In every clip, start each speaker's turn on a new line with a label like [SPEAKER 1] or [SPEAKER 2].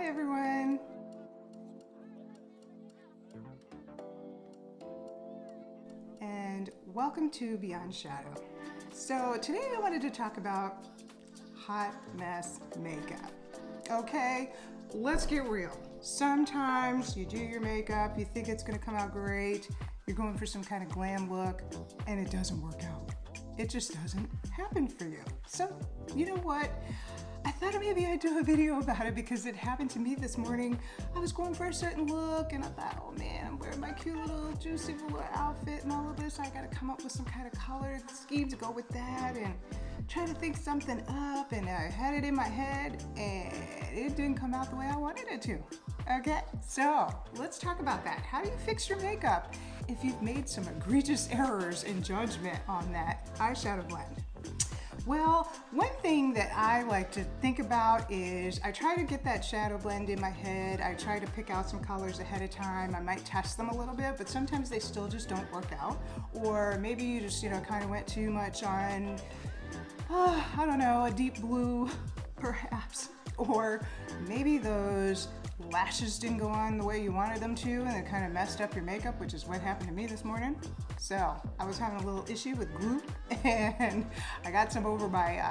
[SPEAKER 1] Hi everyone. And welcome to Beyond Shadow. So today I wanted to talk about hot mess makeup. Okay, let's get real. Sometimes you do your makeup, you think it's gonna come out great, you're going for some kind of glam look, and it doesn't work out. It just doesn't happen for you. So, you know what? I thought maybe I'd do a video about it because it happened to me this morning. I was going for a certain look and I thought, oh man, I'm wearing my cute little juicy little outfit and all of this. I gotta come up with some kind of color scheme to go with that and try to think something up, and I had it in my head and it didn't come out the way I wanted it to. Okay, so let's talk about that. How do you fix your makeup if you've made some egregious errors in judgment on that eyeshadow blend? Well, one thing that I like to think about is I try to get that shadow blend in my head. I try to pick out some colors ahead of time. I might test them a little bit, but sometimes they still just don't work out. Or maybe you just, kind of went too much on, I don't know, a deep blue, perhaps. Or maybe those lashes didn't go on the way you wanted them to and it kind of messed up your makeup, which is what happened to me this morning. So I was having a little issue with glue and I got some over my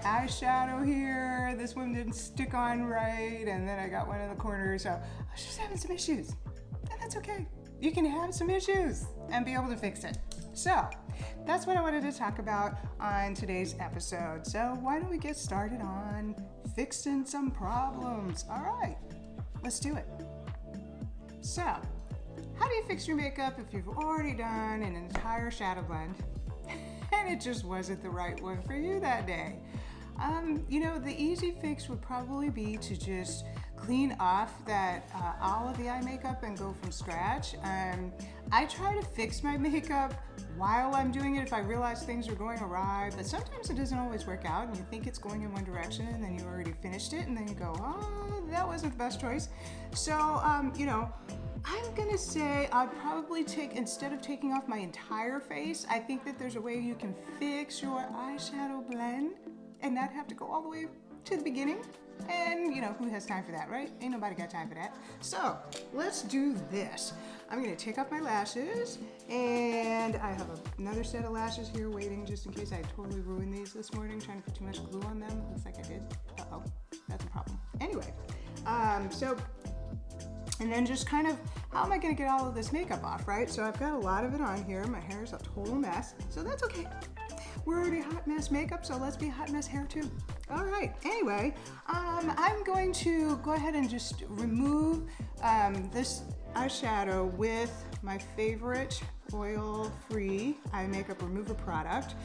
[SPEAKER 1] eyeshadow here. This one didn't stick on right, and then I got one in the corner. So I was just having some issues, and that's okay. You can have some issues and be able to fix it. So that's what I wanted to talk about on today's episode. So why don't we get started on fixing some problems? All right, let's do it. So how do you fix your makeup if you've already done an entire shadow blend and it just wasn't the right one for you that day? The easy fix would probably be to just clean off that all of the eye makeup and go from scratch. I try to fix my makeup while I'm doing it if I realize things are going awry, but sometimes it doesn't always work out and you think it's going in one direction and then you already finished it and then you go, oh, that wasn't the best choice. So, I'm gonna say I'd probably instead of taking off my entire face, I think that there's a way you can fix your eyeshadow blend and not have to go all the way to the beginning. And who has time for that, right? Ain't nobody got time for that. So let's do this. I'm gonna take off my lashes, and I have another set of lashes here waiting just in case I totally ruined these this morning trying to put too much glue on them. Looks like I did. Uh-oh, that's a problem. Anyway, and then just kind of, how am I gonna get all of this makeup off, right? So I've got a lot of it on here. My hair is a total mess, so that's okay. We're already hot mess makeup, so let's be hot mess hair too. All right, anyway, I'm going to go ahead and just remove this eyeshadow with my favorite oil-free eye makeup remover product.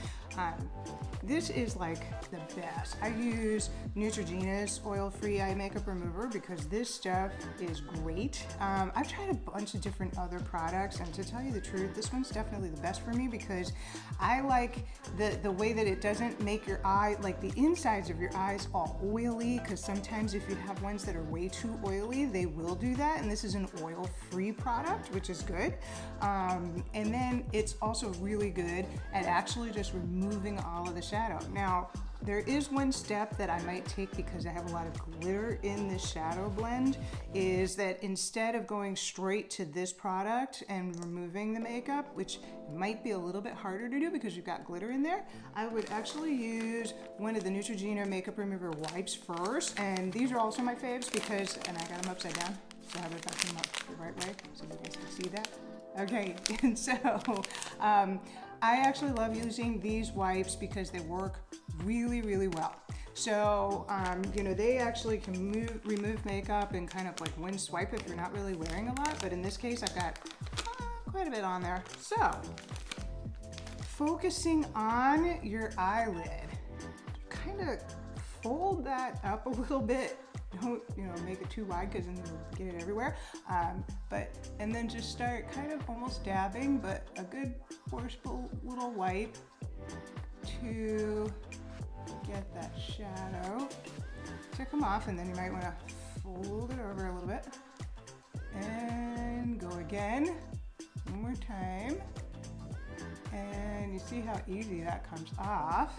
[SPEAKER 1] This is like the best. I use Neutrogena's oil-free eye makeup remover because this stuff is great. I've tried a bunch of different other products, and to tell you the truth, this one's definitely the best for me because I like the way that it doesn't make your eye, like the insides of your eyes, all oily, because sometimes if you have ones that are way too oily, they will do that, and this is an oil-free product, which is good. And then it's also really good at actually just removing all of the shadow. Now, there is one step that I might take because I have a lot of glitter in this shadow blend, is that instead of going straight to this product and removing the makeup, which might be a little bit harder to do because you've got glitter in there, I would actually use one of the Neutrogena makeup remover wipes first. And these are also my faves because, and I got them upside down, so how about if I put them up the right way so you guys can see that? Okay, and so I actually love using these wipes because they work really, really well. So, they actually can remove makeup in kind of like one swipe if you're not really wearing a lot, but in this case I've got quite a bit on there. So, focusing on your eyelid, kind of fold that up a little bit. Don't make it too wide because then you'll get it everywhere. And then just start kind of almost dabbing, but a good forceful little wipe to get that shadow to come off. And then you might want to fold it over a little bit and go again one more time. And you see how easy that comes off.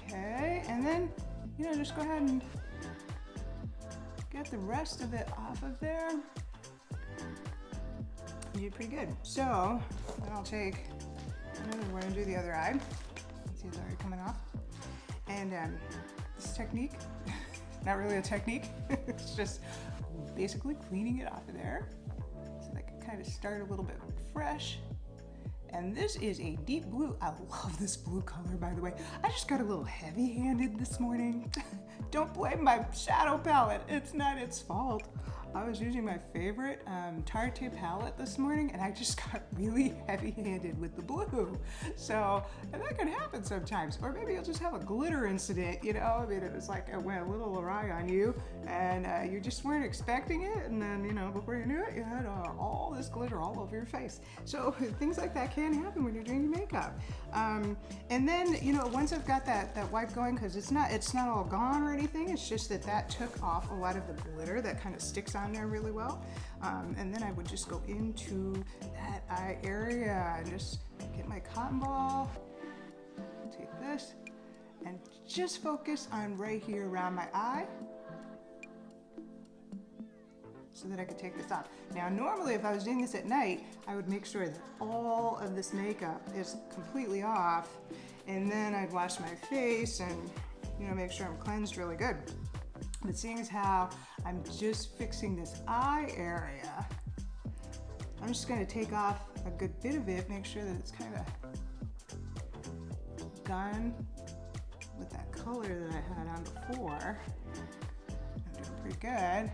[SPEAKER 1] Okay, and then just go ahead and get the rest of it off of there. You did pretty good. So then I'll take another one and do the other eye. See, it's already coming off. And this technique, not really a technique, it's just basically cleaning it off of there so that I can kind of start a little bit fresh. And this is a deep blue. I love this blue color, by the way. I just got a little heavy-handed this morning. Don't blame my shadow palette. It's not its fault. I was using my favorite Tarte palette this morning, and I just got really heavy-handed with the blue. So, and that can happen sometimes. Or maybe you'll just have a glitter incident, I mean, it was like it went a little awry on you, and you just weren't expecting it, and then, before you knew it, you had all this glitter all over your face. So things like that can happen when you're doing your makeup. And then, once I've got that wipe going, because it's not all gone or anything, it's just that took off a lot of the glitter that kind of sticks on there really well. And then I would just go into that eye area and just get my cotton ball, take this, and just focus on right here around my eye so that I could take this off. Now, normally if I was doing this at night, I would make sure that all of this makeup is completely off, and then I'd wash my face and, make sure I'm cleansed really good. But seeing as how I'm just fixing this eye area, I'm just going to take off a good bit of it, make sure that it's kind of gone with that color that I had on before. I'm doing pretty good.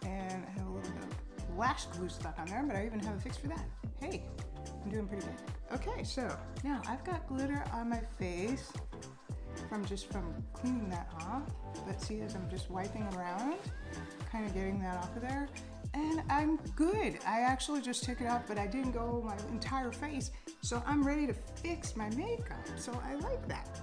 [SPEAKER 1] And I have a little bit of lash glue stuck on there, but I even have a fix for that. Hey, I'm doing pretty good. Okay, so now I've got glitter on my face from cleaning that off. But see, as I'm just wiping around, kind of getting that off of there, and I'm good. I actually just took it off, but I didn't go my entire face, so I'm ready to fix my makeup. So I like that.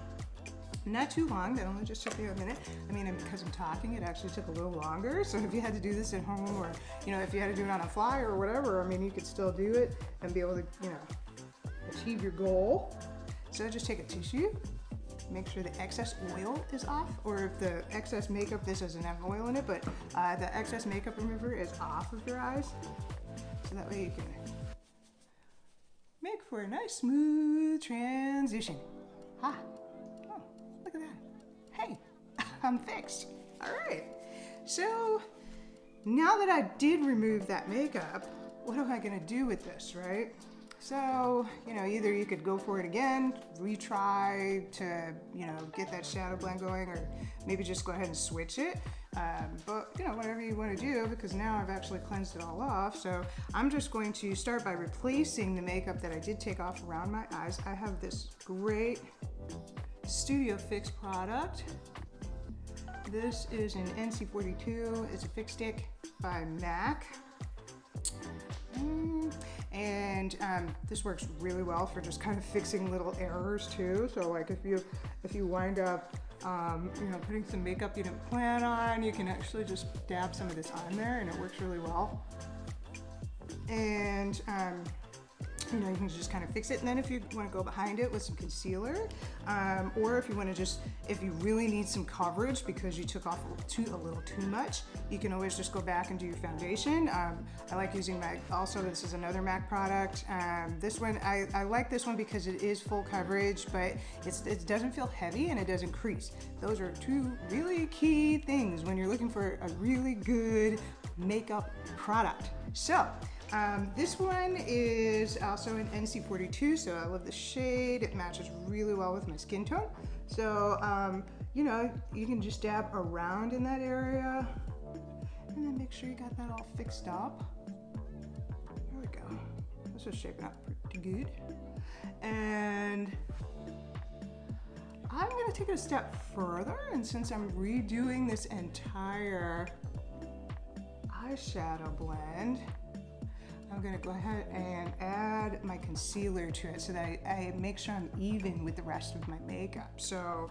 [SPEAKER 1] Not too long, that only just took me a minute. I mean, because I'm talking, it actually took a little longer. So if you had to do this at home, or if you had to do it on a fly or whatever, I mean, you could still do it and be able to, achieve your goal. So just take a tissue, make sure the excess oil is off, or if the excess makeup, this doesn't have oil in it, but the excess makeup remover is off of your eyes. So that way you can make for a nice smooth transition. Ha! Oh, look at that. Hey, I'm fixed. All right. So now that I did remove that makeup, what am I gonna do with this, right? So, either you could go for it again, retry to, get that shadow blend going, or maybe just go ahead and switch it. But, whatever you want to do, because now I've actually cleansed it all off. So I'm just going to start by replacing the makeup that I did take off around my eyes. I have this great Studio Fix product. This is an NC42. It's a fix stick by MAC. And this works really well for just kind of fixing little errors too. So like if you wind up putting some makeup you didn't plan on, you can actually just dab some of this on there, and it works really well. And you can just kind of fix it. And then if you want to go behind it with some concealer, or if you want to if you really need some coverage because you took off a little too much, you can always just go back and do your foundation. I like using this is another MAC product. This one, I like this one because it is full coverage, but it doesn't feel heavy and it doesn't crease. Those are two really key things when you're looking for a really good makeup product. So, this one is also an NC42, so I love the shade. It matches really well with my skin tone. So, you can just dab around in that area and then make sure you got that all fixed up. There we go. This is shaping up pretty good. And I'm gonna take it a step further, and since I'm redoing this entire eyeshadow blend, I'm gonna go ahead and add my concealer to it so that I make sure I'm even with the rest of my makeup. So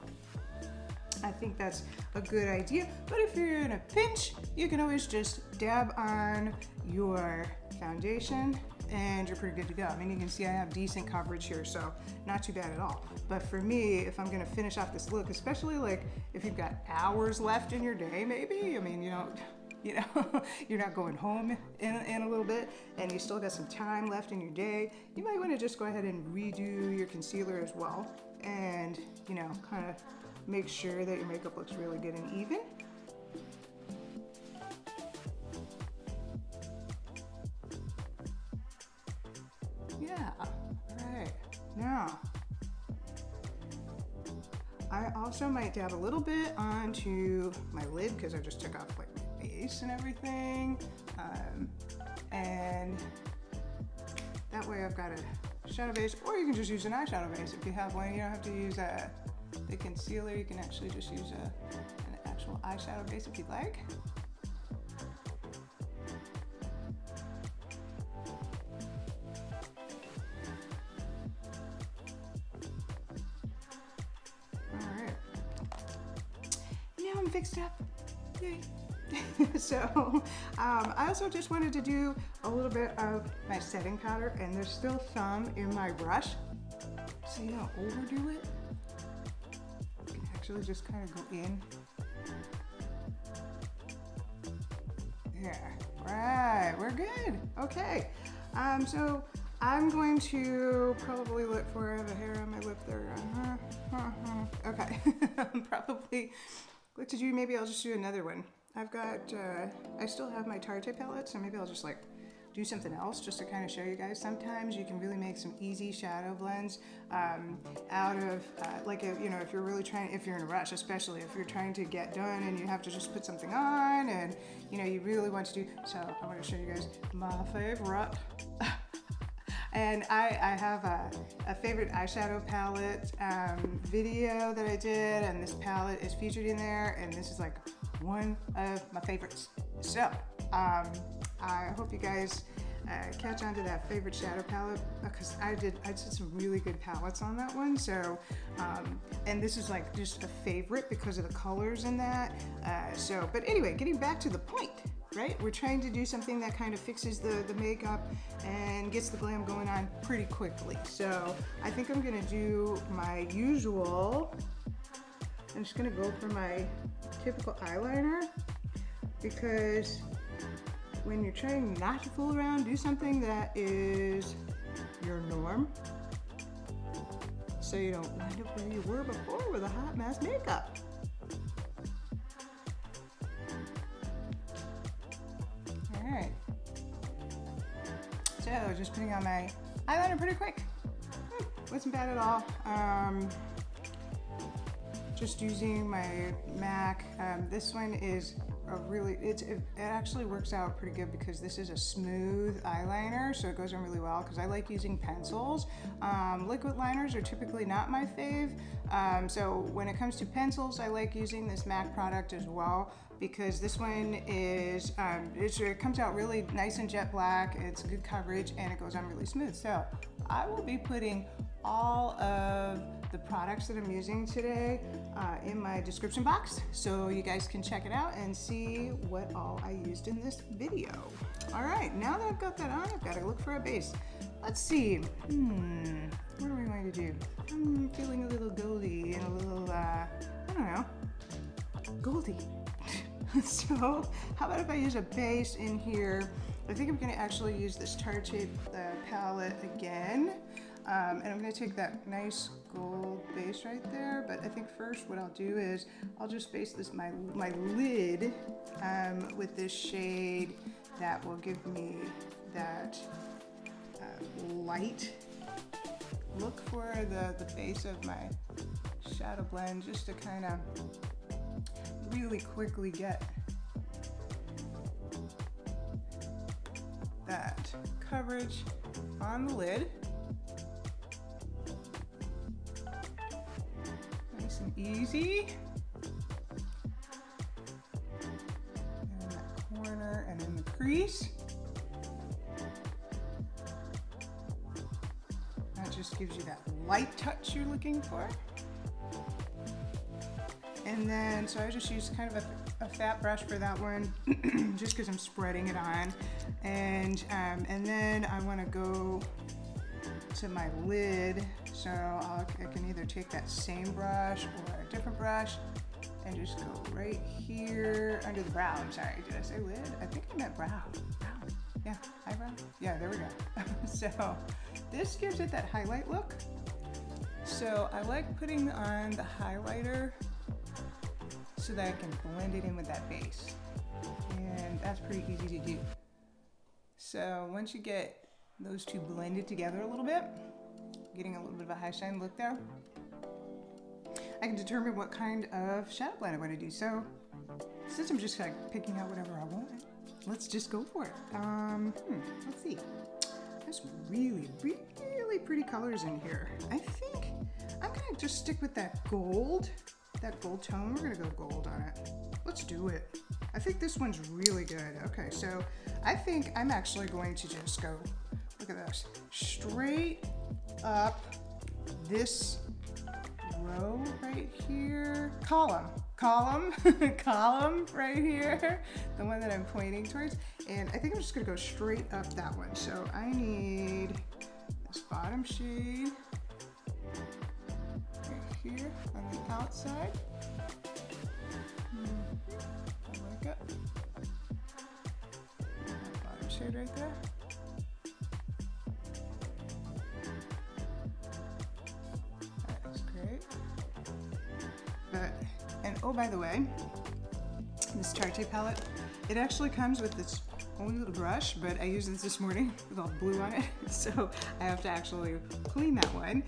[SPEAKER 1] I think that's a good idea. But if you're in a pinch, you can always just dab on your foundation and you're pretty good to go. I mean, you can see I have decent coverage here, so not too bad at all. But for me, if I'm gonna finish off this look, especially like if you've got hours left in your day, maybe, I mean, you're not going home in a little bit and you still got some time left in your day, you might want to just go ahead and redo your concealer as well, and kind of make sure that your makeup looks really good and even. Yeah, right. Now, I also might dab a little bit onto my lid because I just took off like my base and everything. And that way I've got a shadow base, or you can just use an eyeshadow base if you have one. You don't have to use the concealer. You can actually just use an actual eyeshadow base if you'd like. I'm fixed up. Yay. So I also just wanted to do a little bit of my setting powder, and there's still some in my brush, so you don't overdo it. You can actually just kind of go in. There. Right, we're good. Okay. So I'm going to probably look for, I have a hair on my lip there. Okay. Probably look to do, maybe I'll just do another one. I've got, I still have my Tarte palette, so maybe I'll just like do something else just to kind of show you guys. Sometimes you can really make some easy shadow blends out of, like, if you're really trying, if you're in a rush, especially if you're trying to get done and you have to just put something on and, you really want to do, so I want to show you guys my favorite. And I have a favorite eyeshadow palette video that I did, and this palette is featured in there, and this is like one of my favorites. So I hope you guys catch on to that favorite shadow palette, because I did some really good palettes on that one. So and this is like just a favorite because of the colors in that. But anyway, getting back to the point. Right? We're trying to do something that kind of fixes the makeup and gets the glam going on pretty quickly. So I think I'm gonna do my usual, I'm just gonna go for my typical eyeliner, because when you're trying not to fool around, do something that is your norm, so you don't wind up where you were before with a hot mess makeup. Alright, so just putting on my eyeliner pretty quick. Wasn't bad at all. Just using my MAC. This one is it actually works out pretty good because this is a smooth eyeliner, so it goes on really well because I like using pencils. Liquid liners are typically not my fave. So when it comes to pencils, I like using this MAC product as well, because this one is, it comes out really nice and jet black, it's good coverage, and it goes on really smooth. So I will be putting all of the products that I'm using today in my description box, so you guys can check it out and see what all I used in this video. All right, now that I've got that on, I've got to look for a base. Let's see, what are we going to do? I'm feeling a little goldy and a little, I don't know, goldy. So how about if I use a base in here? I think I'm going to actually use this Tarte palette again. And I'm going to take that nice gold base right there, but I think first what I'll do is I'll just base this my lid with this shade that will give me that light look for the base of my shadow blend, just to kind of really quickly get that coverage on the lid. Nice and easy. And in that corner and in the crease. That just gives you that light touch you're looking for. And then, so I just use kind of a fat brush for that one, just because I'm spreading it on. And then I want to go to my lid. So I can either take that same brush or a different brush and just go right here under the brow. I'm sorry, did I say lid? I think I meant brow. Yeah, eyebrow. Yeah, there we go. So this gives it that highlight look. So I like putting on the highlighter so that I can blend it in with that base. And that's pretty easy to do. So once you get those two blended together a little bit, getting a little bit of a high shine look there, I can determine what kind of shadow blend I want to do. So since I'm just like picking out whatever I want, let's just go for it. Let's see. There's really, really pretty colors in here. I think I'm gonna just stick with that gold tone. We're gonna go gold on it. Let's do it. I think this one's really good. Okay, so I think I'm actually going to just go, look at this, straight up this row right here, column right here, the one that I'm pointing towards, and I think I'm just gonna go straight up that one. So I need this bottom shade right here on the outside. I like it. That bottom shade right there. Oh, by the way, this Tarte palette, it actually comes with this own little brush, but I used this morning with all blue on it, so I have to actually clean that one.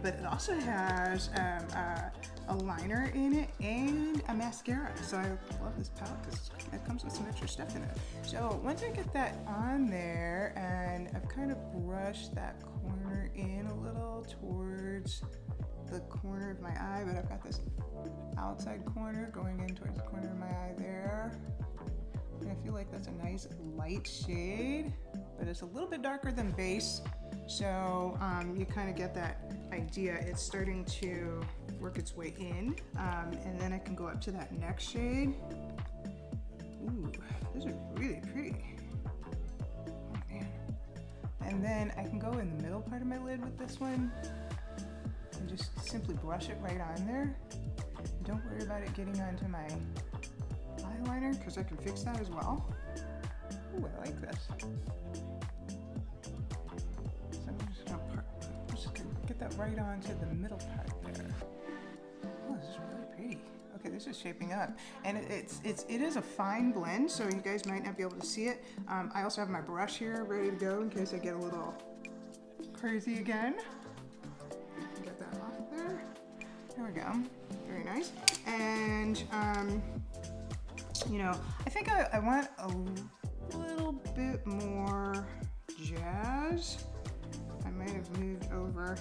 [SPEAKER 1] But it also has a liner in it and a mascara. So I love this palette because it comes with some extra stuff in it. So once I get that on there, and I've kind of brushed that corner in a little towards the corner of my eye, but I've got this outside corner going in towards the corner of my eye there. And I feel like that's a nice light shade, but it's a little bit darker than base. So you kind of get that idea. It's starting to work its way in. And then I can go up to that next shade. Ooh, these are really pretty. Oh man. And then I can go in the middle part of my lid with this one and just simply brush it right on there. Don't worry about it getting onto my eyeliner because I can fix that as well. Ooh, I like this. So I'm just gonna get that right onto the middle part there. Oh, this is really pretty. Okay, this is shaping up, and it is a fine blend, so you guys might not be able to see it. I also have my brush here ready to go in case I get a little crazy again. Get that off there. There we go. Very nice. And you know, I think I want a little bit more jazz. I might have moved over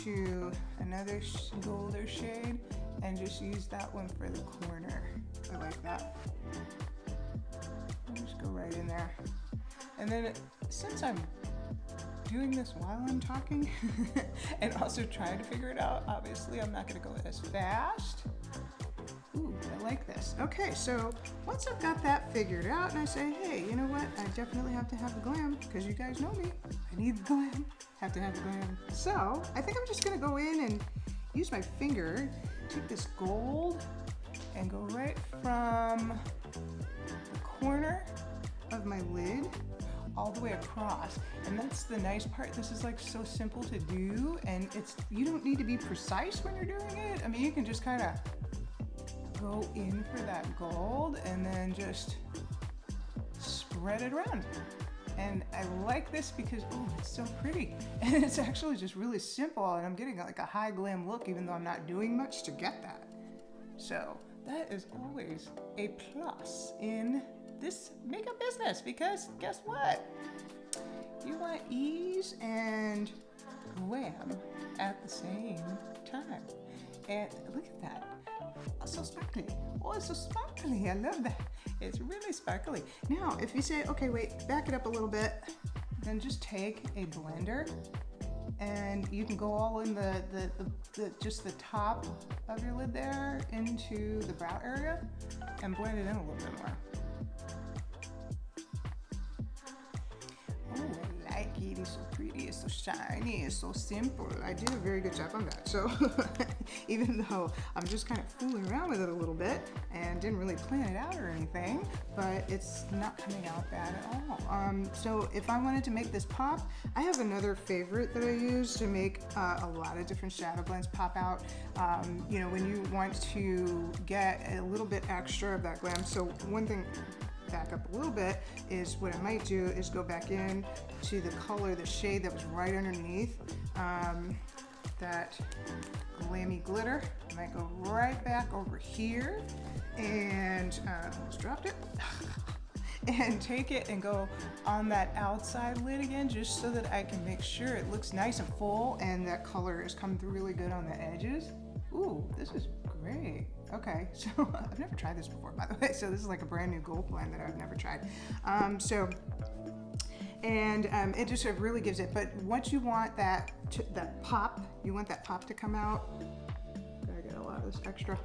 [SPEAKER 1] to another golder shade and just use that one for the corner. I like that. I'll just go right in there. And then since I'm doing this while I'm talking and also trying to figure it out, obviously I'm not gonna go as fast. Ooh, I like this. Okay, so once I've got that figured out and I say, hey, you know what? I definitely have to have the glam because you guys know me. I need the glam. Have to have the glam. So I think I'm just gonna go in and use my finger, take this gold and go right from the corner of my lid all the way across. And that's the nice part. This is like so simple to do, and you don't need to be precise when you're doing it. I mean, you can just kind of go in for that gold and then just spread it around. And I like this because, oh, it's so pretty. And it's actually just really simple, and I'm getting like a high glam look even though I'm not doing much to get that. So that is always a plus in this makeup business, because guess what? You want ease and glam at the same time. And look at that. Oh, so sparkly. Oh, it's so sparkly. I love that. It's really sparkly. Now, if you say, okay, wait, back it up a little bit, then just take a blender and you can go all in the just the top of your lid there into the brow area and blend it in a little bit more. Oh, I like it. It's so pretty, it's so shiny, it's so simple. I did a very good job on that. So even though I'm just kind of fooling around with it a little bit and didn't really plan it out or anything, but it's not coming out bad at all. So if I wanted to make this pop, I have another favorite that I use to make a lot of different shadow blends pop out. You know, when you want to get a little bit extra of that glam. So one thing, back up a little bit, is what I might do is go back in to the color, the shade that was right underneath that glammy glitter. I might go right back over here and almost dropped it and take it and go on that outside lid again, just so that I can make sure it looks nice and full and that color is coming through really good on the edges. Ooh, this is great. Okay, so I've never tried this before, by the way. So this is like a brand new gold blend that I've never tried. It just sort of really gives it. But once you want that pop, you want that pop to come out. Gotta get a lot of this extra.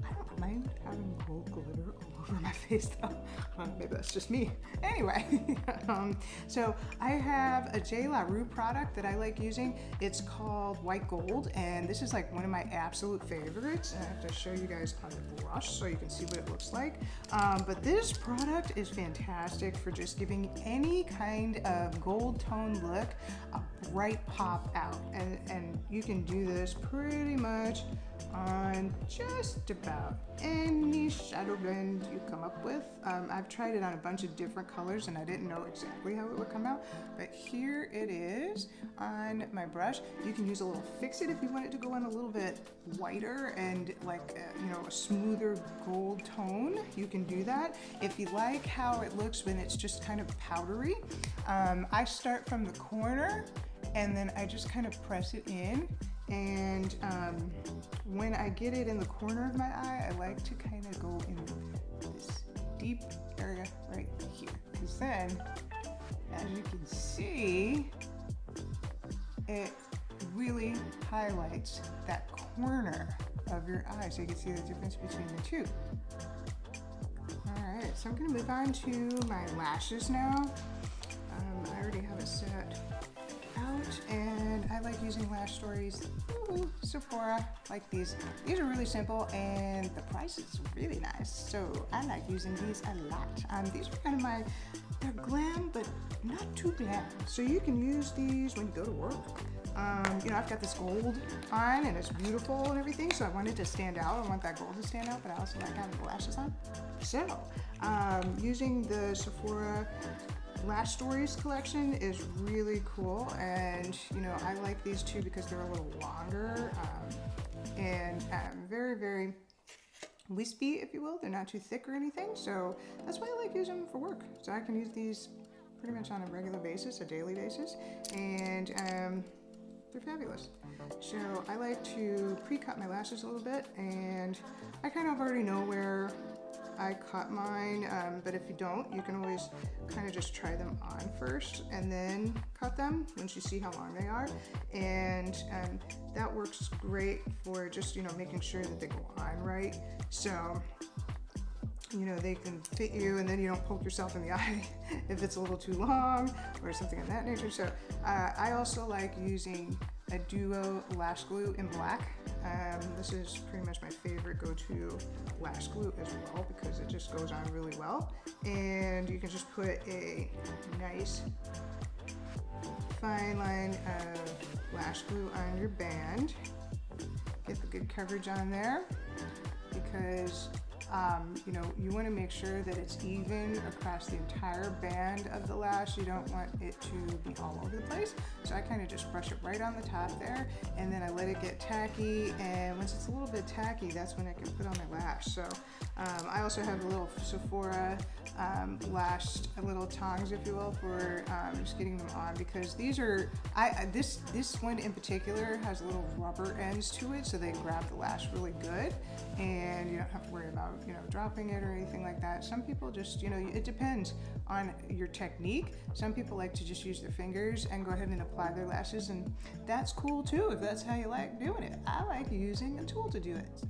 [SPEAKER 1] I don't mind having gold glitter all over my face though. Maybe that's just me. Anyway, so I have a J. La Rue product that I like using. It's called White Gold, and this is like one of my absolute favorites. And I have to show you guys on the brush so you can see what it looks like. But this product is fantastic for just giving any kind of gold tone look a bright pop out. And you can do this pretty much on just about any shadow blend you come up with. I've tried it on a bunch of different colors and I didn't know exactly how it would come out, but here it is on my brush. You can use a little fix-it if you want it to go in a little bit whiter and like a smoother gold tone. You can do that. If you like how it looks when it's just kind of powdery, I start from the corner and then I just kind of press it in. And when I get it in the corner of my eye, I like to kind of go in this deep area right here. Because then, as you can see, it really highlights that corner of your eye. So you can see the difference between the two. All right, so I'm gonna move on to my lashes now. I already have it set out, and I like using Lash Stories. Ooh, Sephora, like these. These are really simple, and the price is really nice, so I like using these a lot. These are kind of they're glam, but not too glam. So you can use these when you go to work. I've got this gold on, and it's beautiful and everything, so I want it to stand out. I want that gold to stand out, but I also like having the lashes on. So, using the Sephora Lash Stories collection is really cool, and I like these too because they're a little longer and very, very wispy, if you will. They're not too thick or anything, so that's why I like using them for work. So I can use these pretty much on a regular basis, a daily basis, and they're fabulous. So I like to pre-cut my lashes a little bit, and I kind of already know where I cut mine, but if you don't, you can always kind of just try them on first and then cut them once you see how long they are. And that works great for just, making sure that they go on right. So, they can fit you and then you don't poke yourself in the eye if it's a little too long or something of that nature. So I also like using a Duo lash glue in black. This is pretty much my favorite go-to lash glue as well because it just goes on really well. And you can just put a nice fine line of lash glue on your band. Get the good coverage on there because you want to make sure that it's even across the entire band of the lash. You don't want it to be all over the place. So I kind of just brush it right on the top there, and then I let it get tacky, and once it's a little bit tacky, that's when I can put on my lash. So I also have a little Sephora little tongs, if you will, for just getting them on, because these are, this one in particular has little rubber ends to it, so they grab the lash really good, and don't have to worry about, dropping it or anything like that. Some people just, it depends on your technique. Some people like to just use their fingers and go ahead and apply their lashes, and that's cool too if that's how you like doing it. I like using a tool to do it.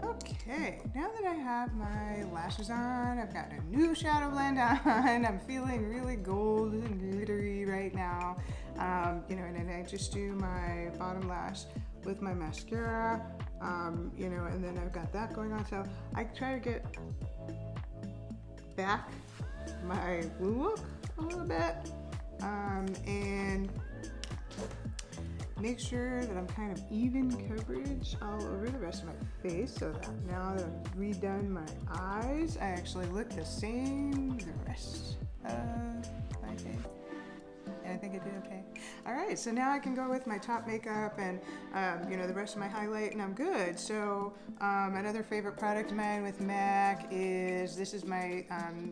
[SPEAKER 1] Okay, now that I have my lashes on, I've got a new shadow blend on, I'm feeling really gold and glittery right now, and then I just do my bottom lash with my mascara, and then I've got that going on, so I try to get back my blue look a little bit, and make sure that I'm kind of even coverage all over the rest of my face, so that now that I've redone my eyes, I actually look the same the rest of my face. And I think I did okay. All right, so now I can go with my top makeup and the rest of my highlight, and I'm good. So another favorite product of mine with MAC is, this is my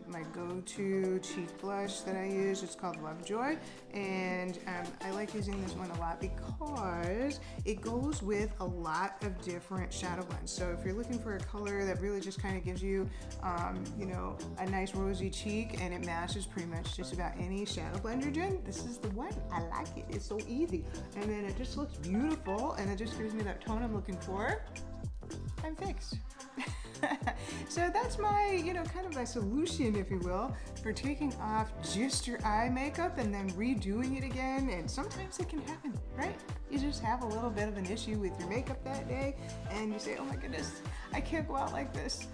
[SPEAKER 1] my go-to cheek blush that I use. It's called Lovejoy, and I like using this one a lot because it goes with a lot of different shadow blends. So if you're looking for a color that really just kind of gives you a nice rosy cheek, and it matches pretty much just about any shadow blend you're doing, this is the one. I like it. It's so easy, and then it just looks beautiful, and it just gives me that tone I'm looking for. I'm fixed. So that's my, kind of my solution, if you will, for taking off just your eye makeup and then redoing it again. And sometimes it can happen, right? You just have a little bit of an issue with your makeup that day, and you say, oh my goodness, I can't go out like this.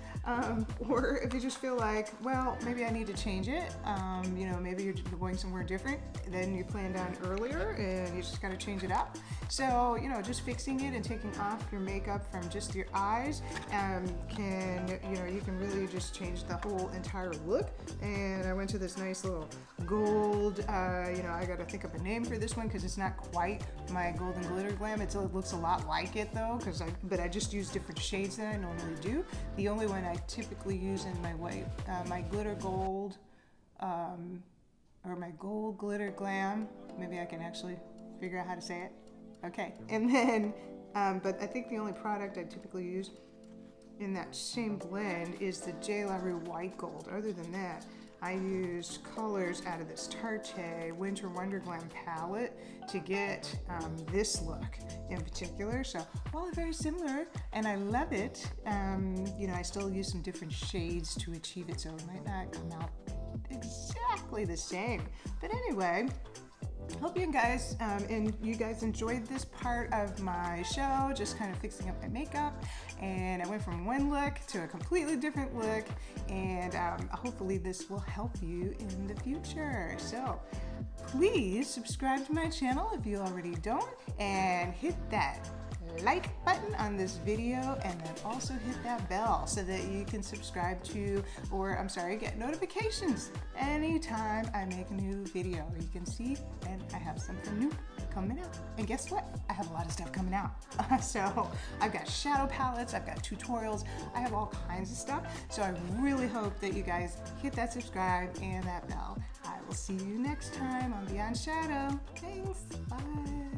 [SPEAKER 1] Or if you just feel like, well, maybe I need to change it, maybe you're going somewhere different than you planned on earlier, and you just got to change it up. So, just fixing it and taking off your makeup from just your eyes you can really just change the whole entire look. And I went to this nice little gold, I got to think of a name for this one because it's not quite my golden glitter glam. It looks a lot like it though, but I just use different shades than I normally do. The only one I typically use in my white, my glitter gold, or my gold glitter glam. Maybe I can actually figure out how to say it. Okay, and then, but I think the only product I typically use in that same blend is the J. La Rue White Gold. Other than that, I used colors out of this Tarte Winter Wonder Glam palette to get this look in particular. So all are very similar, and I love it. I still use some different shades to achieve it, so it might not come out exactly the same. But anyway, hope you guys enjoyed this part of my show, just kind of fixing up my makeup. And I went from one look to a completely different look, and hopefully this will help you in the future. So please subscribe to my channel if you already don't, and hit that like button on this video, and then also hit that bell so that you can subscribe to, get notifications anytime I make a new video. You can see when I have something new coming out. And guess what? I have a lot of stuff coming out. So I've got shadow palettes, I've got tutorials, I have all kinds of stuff. So I really hope that you guys hit that subscribe and that bell. I will see you next time on Beyond Shadow. Thanks. Bye.